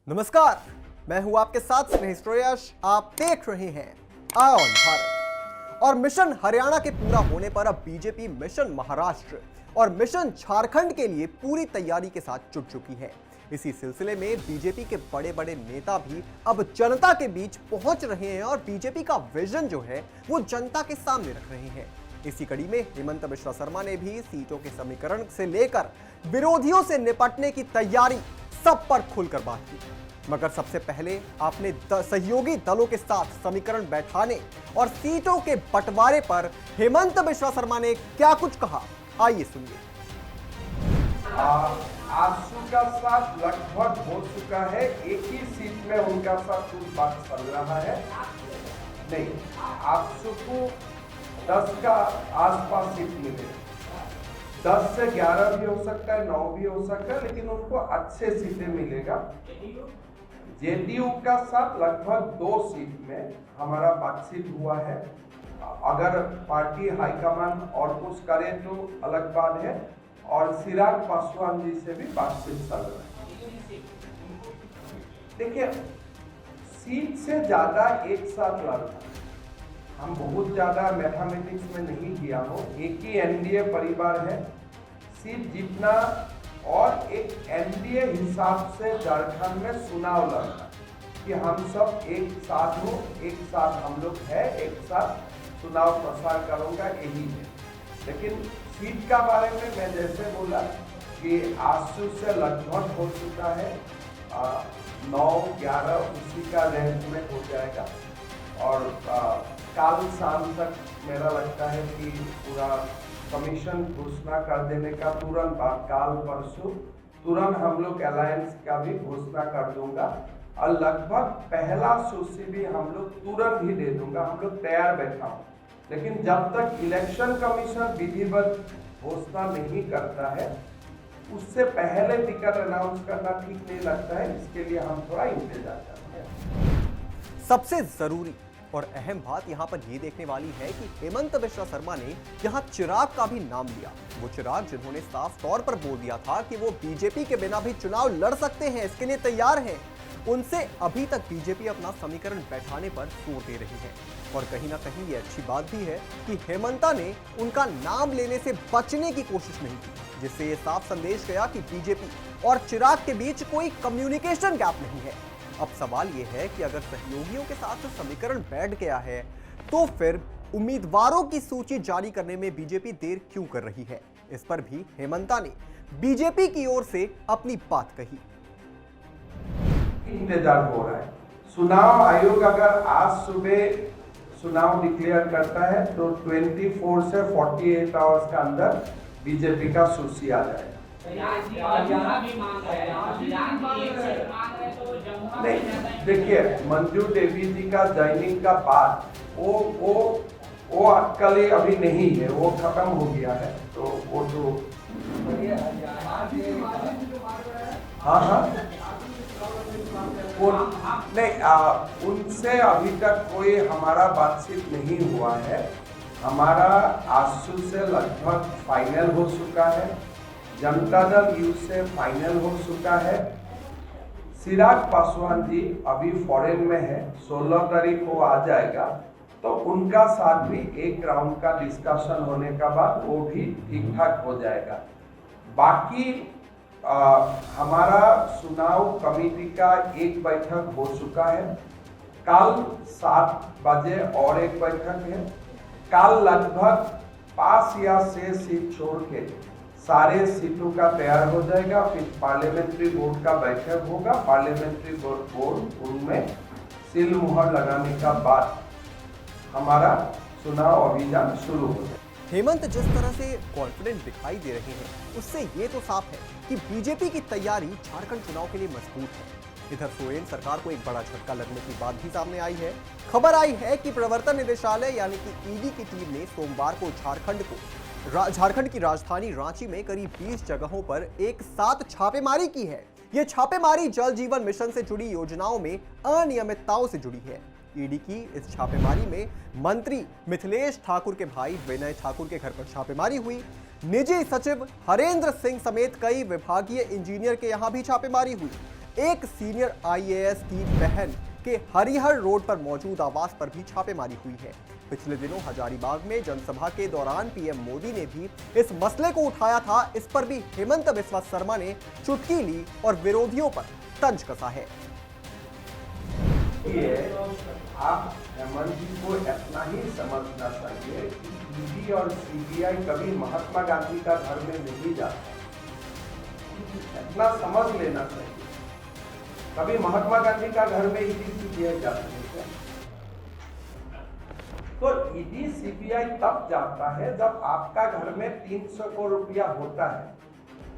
नमस्कार, मैं हूं आपके साथ स्नेहिस्ट्रोयश। आप देख रहे हैं आयोन भारत। और मिशन हरियाणा के पूरा होने पर अब बीजेपी मिशन महाराष्ट्र और मिशन झारखंड के लिए पूरी तैयारी के साथ जुट चुकी है। इसी सिलसिले में बीजेपी के बड़े बड़े नेता भी अब जनता के बीच पहुंच रहे हैं और बीजेपी का विजन जो है वो जनता के सामने रख रहे हैं। इसी कड़ी में हेमंत बिश्वा शर्मा ने भी सीटों के समीकरण से लेकर विरोधियों से निपटने की तैयारी सब पर खुलकर बात की। मगर सबसे पहले आपने सहयोगी दलों के साथ समीकरण बैठाने और सीटों के बंटवारे पर हेमंत बिश्वा शर्मा ने क्या कुछ कहा, आइए सुनिए। आजसू का साथ लगभग हो चुका है, एक ही सीट में उनका साथ कुछ बात चल रहा है। नहीं, आजसू को 10 का आसपास सीट मिले, 10 से 11 भी हो सकता है, 9 भी हो सकता है, लेकिन उनको अच्छे सीटें मिलेगा। जेडीयू का साथ लगभग 2 सीट में हमारा बातचीत हुआ है। अगर पार्टी हाईकमान और कुछ करे तो अलग बात है, और चिराग पासवान जी से भी बातचीत चल रहा है। देखिए, सीट से ज्यादा एक साथ लड़ना, हम बहुत ज्यादा मैथमेटिक्स में नहीं किया हो, एक ही एनडीए परिवार है, सीट जीतना और एक एनडीए हिसाब से झारखंड में चुनाव लड़ना कि हम सब एक साथ हो, एक साथ हम लोग है, एक साथ चुनाव प्रसार करूंगा, यही है। लेकिन सीट का बारे में मैं जैसे बोला कि आजसू से लगभग हो चुका है, 9-11 उसी का रेंज में हो जाएगा। और कल शाम तक मेरा लगता है कि पूरा कमीशन घोषणा कर देने का तुरंत बाद, काल परसों तुरंत हम लोग अलायंस का भी घोषणा कर दूंगा और लगभग पहला सूची भी हम लोग तुरंत ही दे दूंगा। हम लोग तैयार बैठा हूं, लेकिन जब तक इलेक्शन कमीशन विधिवत घोषणा नहीं करता है उससे पहले टिकट अनाउंस करना ठीक नहीं लगता है। इसके लिए हम थोड़ा इंतजार करते हैं। सबसे जरूरी और अहम बात यहां पर यह देखने वाली है कि हेमंत बिश्वा शर्मा ने यहां चिराग का भी नाम लिया। वो चिराग जिन्होंने साफ तौर पर बोल दिया था कि वो बीजेपी के बिना भी चुनाव लड़ सकते हैं, इसके लिए तैयार हैं। उनसे अभी तक बीजेपी अपना समीकरण बैठाने पर जोर दे रही है। और कहीं ना कहीं ये अच्छी बात भी है कि हेमंता ने उनका नाम लेने से बचने की कोशिश नहीं की, जिससे ये साफ संदेश गया कि बीजेपी और चिराग के बीच कोई कम्युनिकेशन गैप नहीं है। अब सवाल यह है कि अगर सहयोगियों के साथ समीकरण बैठ गया है तो फिर उम्मीदवारों की सूची जारी करने में बीजेपी देर क्यों कर रही है। इस पर भी हेमंता ने बीजेपी की ओर से अपनी बात कही। इंतजार हो रहा है, चुनाव आयोग अगर आज सुबह चुनाव डिक्लेयर करता है तो 24 से 48 आवर्स के अंदर बीजेपी का सूची आ जाएगा। नहीं, देखिए, मंजू देवी जी का ज्वाइनिंग का बाद वो अटकलें अभी नहीं है, वो खत्म हो गया है। तो वो तो हाँ वो नहीं, उनसे अभी तक कोई हमारा बातचीत नहीं हुआ है। हमारा आजसू से लगभग फाइनल हो चुका है, जनता दल यू से फाइनल हो चुका है। चिराग पासवान जी अभी फॉरेन में है, 16 तारीख को आ जाएगा, तो उनका साथ भी एक राउंड का डिस्कशन होने का बाद वो भी ठीक ठाक हो जाएगा। बाकी हमारा चुनाव कमेटी का एक बैठक हो चुका है, कल 7 बजे और एक बैठक है। कल लगभग 5 या 6 सीट छोड़ के सारे सीटों का तैयार हो जाएगा। फिर पार्लियामेंट्री बोर्ड का बैठक होगा, पार्लियामेंट्री बोर्ड उनमें सील मुहर लगाने का बाद हमारा चुनाव अभियान शुरू हो जाएगा। हेमंत जिस तरह से कॉन्फिडेंट दिखाई दे रहे हैं उससे ये तो साफ है कि बीजेपी की तैयारी झारखंड चुनाव के लिए मजबूत है। इधर सोरेन सरकार को एक बड़ा झटका लगने की बात भी सामने आई है। खबर आई है कि प्रवर्तन निदेशालय यानी कि ईडी की टीम ने सोमवार को झारखंड की राजधानी रांची में करीब 20 जगहों पर एक साथ छापेमारी की है। यह छापेमारी जल जीवन मिशन से जुड़ी योजनाओं में अनियमितताओं से जुड़ी है। ईडी की इस छापेमारी में मंत्री मिथिलेश ठाकुर के भाई विनय ठाकुर के घर पर छापेमारी हुई। निजी सचिव हरेंद्र सिंह समेत कई विभागीय इंजीनियर के यहां भी छापेमारी हुई। एक सीनियर आईएएस की बहन के हरिहर रोड पर मौजूद आवास पर भी छापेमारी हुई है। पिछले दिनों हजारीबाग में जनसभा के दौरान पीएम मोदी ने भी इस मसले को उठाया था। इस पर भी हेमंत बिस्वा शर्मा ने चुटकी ली और विरोधियों पर तंज कसा है। आप हेमंत जी को इतना ही समझना चाहिए कि ईडी और सीबीआई कभी महात्मा गांधी का घर में नहीं जाता, इतना समझ लेना चाहिए। कभी महात्मा गांधी का घर में ईडी सीबीआई जाते हैं क्या? तो ईडी सीबीआई तब जाता है जब आपका घर में 300 करोड़ रुपया होता है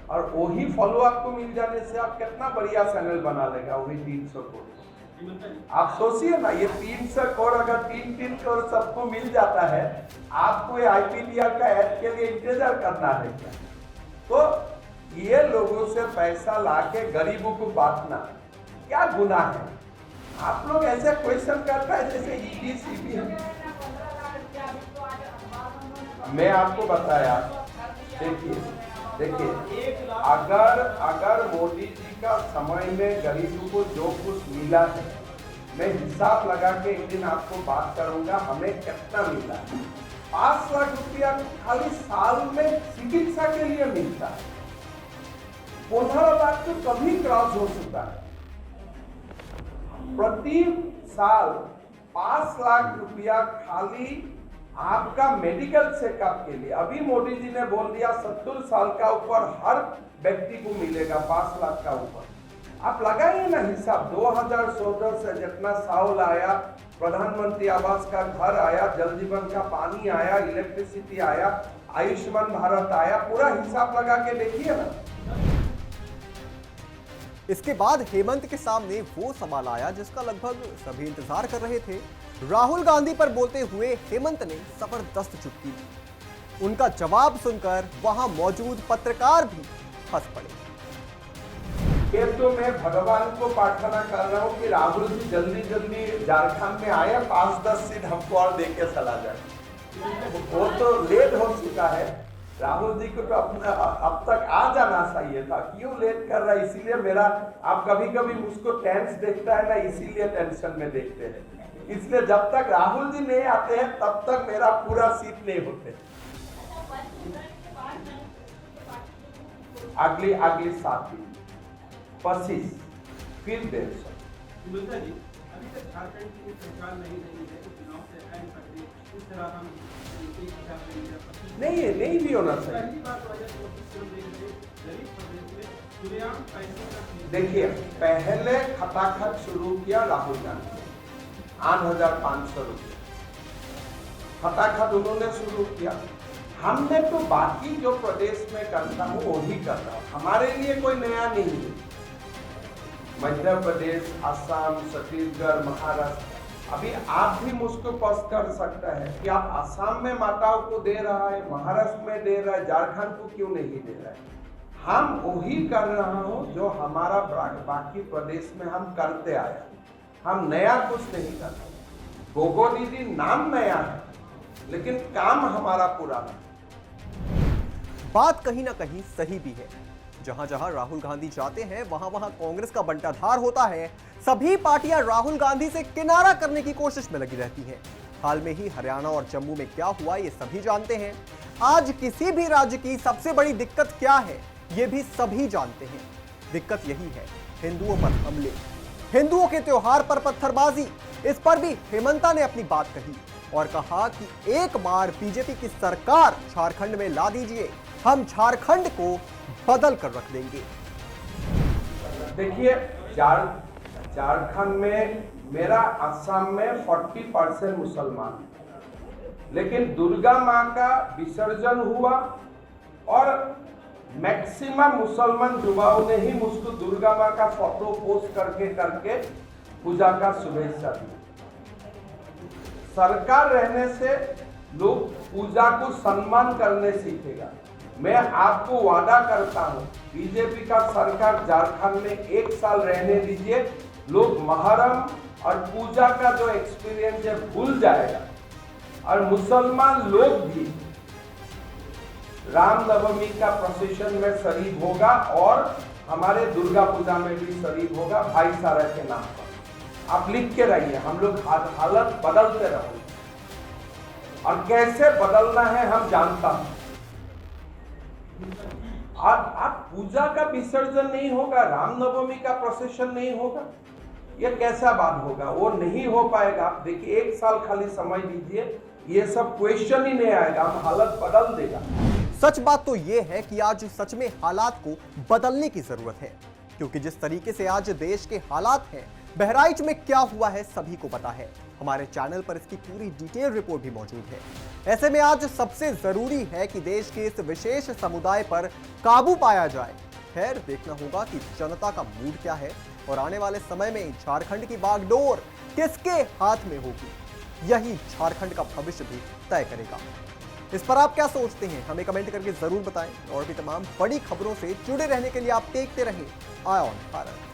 और वही फॉलो आपको मिल जाने से आप कितना बढ़िया चैनल बना लेगा वही 300 करोड़। आप सोचिए ना, ये 300 करोड़ अगर 3 करोड़ सबको मिल जाता है, आपको ये आईपीडीआर का ऐड के लिए इंतजार करना है क्या? तो ये लोगों से पैसा लाके गरीबों को बांटना क्या गुनाह है? आप लोग ऐसे क्वेश्चन करता है जैसे ईडी सीबीआई। मैं आपको बताया, देखिए अगर मोदी जी का समय में गरीबों को जो कुछ मिला है, मैं हिसाब लगा के एक दिन आपको बात करूंगा हमें कितना मिला है। 5 लाख रुपया खाली साल में चिकित्सा के लिए मिलता है। 15 लाख तो कभी क्रॉस हो चुका है। प्रति साल 5 लाख रुपया खाली आपका मेडिकल चेकअप के लिए। अभी मोदी जी ने बोल दिया 70 साल का ऊपर हर व्यक्ति को मिलेगा 5 लाख का ऊपर। आप लगाइए ना हिसाब, 2014 से जितना साल आया, प्रधानमंत्री आवास का घर आया, जल जीवन का पानी आया, इलेक्ट्रिसिटी आया, आयुष्मान भारत आया, पूरा हिसाब लगा के देखिए ना। इसके बाद हेमंत के सामने वो सवाल आया जिसका लगभग सभी इंतजार कर रहे थे। राहुल गांधी पर बोलते हुए हेमंत ने जबरदस्त चुटकी दी। उनका जवाब सुनकर वहां मौजूद पत्रकार भी हंस पड़े। ये तो मैं भगवान को प्रार्थना कर रहा हूँ कि राहुल जी जल्दी जल्दी झारखंड में आए, 5-10 सीट हमको और देके चला जाए। वो तो लेट हो चुका है। राहुल जी को तो अब तक आ जाना चाहिए था, क्यों लेट कर रहा है? इसीलिए मेरा, आप कभी कभी मुझको टेंस देखता है ना, इसीलिए टेंशन में देखते हैं। इसलिए जब तक राहुल जी नहीं आते हैं तब तक मेरा पूरा सीट नहीं होते। अगली 7 दिन 25 फिर 150। अभी तक झारखंड की सरकार नहीं रही है, तो चुनाव से ऐड कर दे, इस तरह हम नहीं भी होना चाहिए। पहली बात गरीब प्रदेश में खुलेआम पैसे का, देखिए पहले खटाखट शुरू किया राहुल गांधी, 8,500 रुपये खटाखट उन्होंने शुरू किया। हमने तो बाकी जो प्रदेश में करता हूँ वही कर रहा हूँ, हमारे लिए कोई नया नहीं है। मध्य प्रदेश, असम, छत्तीसगढ़, महाराष्ट्र, अभी आप भी मुझको प्रश्न कर सकता है कि आप असम में माताओं को दे रहा है, महाराष्ट्र में दे रहा है, झारखंड को क्यों नहीं दे रहा है? हम वही कर रहा हूँ जो हमारा बाकी प्रदेश में हम करते आए, हम नया कुछ नहीं करते। गोगो दीदी नाम नया है लेकिन काम हमारा पुराना है। बात कहीं ना कहीं सही भी है। जहां जहां राहुल गांधी जाते हैं वहां वहां कांग्रेस का बंटाधार होता है। सभी पार्टियां राहुल गांधी से किनारा करने की कोशिश में लगी रहती हैं। हाल में ही हरियाणा और जम्मू में क्या हुआ ये सभी जानते हैं। आज किसी भी राज्य की सबसे बड़ी दिक्कत क्या है ये भी सभी जानते हैं। दिक्कत यही है, हिंदुओं पर हमले, हिंदुओं के त्योहार पर पत्थरबाजी। इस पर भी हेमंता ने अपनी बात कही और कहा कि एक बार बीजेपी की सरकार झारखंड में ला दीजिए, हम झारखंड को बदल कर रख देंगे। देखिए झारखंड में, मेरा असम में 40% मुसलमान, लेकिन दुर्गा माँ का विसर्जन हुआ और मैक्सिमम मुसलमान युवाओं ने ही मुझको दुर्गा माँ का फोटो पोस्ट करके पूजा का शुभेच्छा दी। सरकार रहने से लोग पूजा को सम्मान करने सीखेगा। मैं आपको वादा करता हूं, बीजेपी का सरकार झारखंड में 1 साल रहने दीजिए, लोग मुहर्रम और पूजा का जो एक्सपीरियंस है भूल जाएगा और मुसलमान लोग भी रामनवमी का प्रोसेशन में शरीक होगा और हमारे दुर्गा पूजा में भी शरीक होगा भाईचारा के नाम पर। आप लिख के रहिए, हम लोग हालत बदलते रहेंगे और कैसे बदलना है हम जानता हूं। आप पूजा का विसर्जन नहीं होगा, रामनवमी का प्रोसेशन नहीं होगा, यह कैसा बात होगा? वो नहीं हो पाएगा। देखिए 1 साल खाली समय दीजिए, ये सब क्वेश्चन ही नहीं आएगा, हम हालत बदल देगा। सच बात तो यह है कि आज सच में हालात को बदलने की जरूरत है, क्योंकि जिस तरीके से आज देश के हालात हैं, बहराइच में क्या हुआ है सभी को पता है। हमारे चैनल पर इसकी पूरी डिटेल रिपोर्ट भी मौजूद है। ऐसे में आज सबसे जरूरी है कि देश के इस विशेष समुदाय पर काबू पाया जाए। खैर, देखना होगा कि जनता का मूड क्या है और आने वाले समय में झारखंड की बागडोर किसके हाथ में होगी, यही झारखंड का भविष्य भी तय करेगा। इस पर आप क्या सोचते हैं, हमें कमेंट करके जरूर बताएं। और भी तमाम बड़ी खबरों से जुड़े रहने के लिए आप देखते रहें आय ऑन भारत।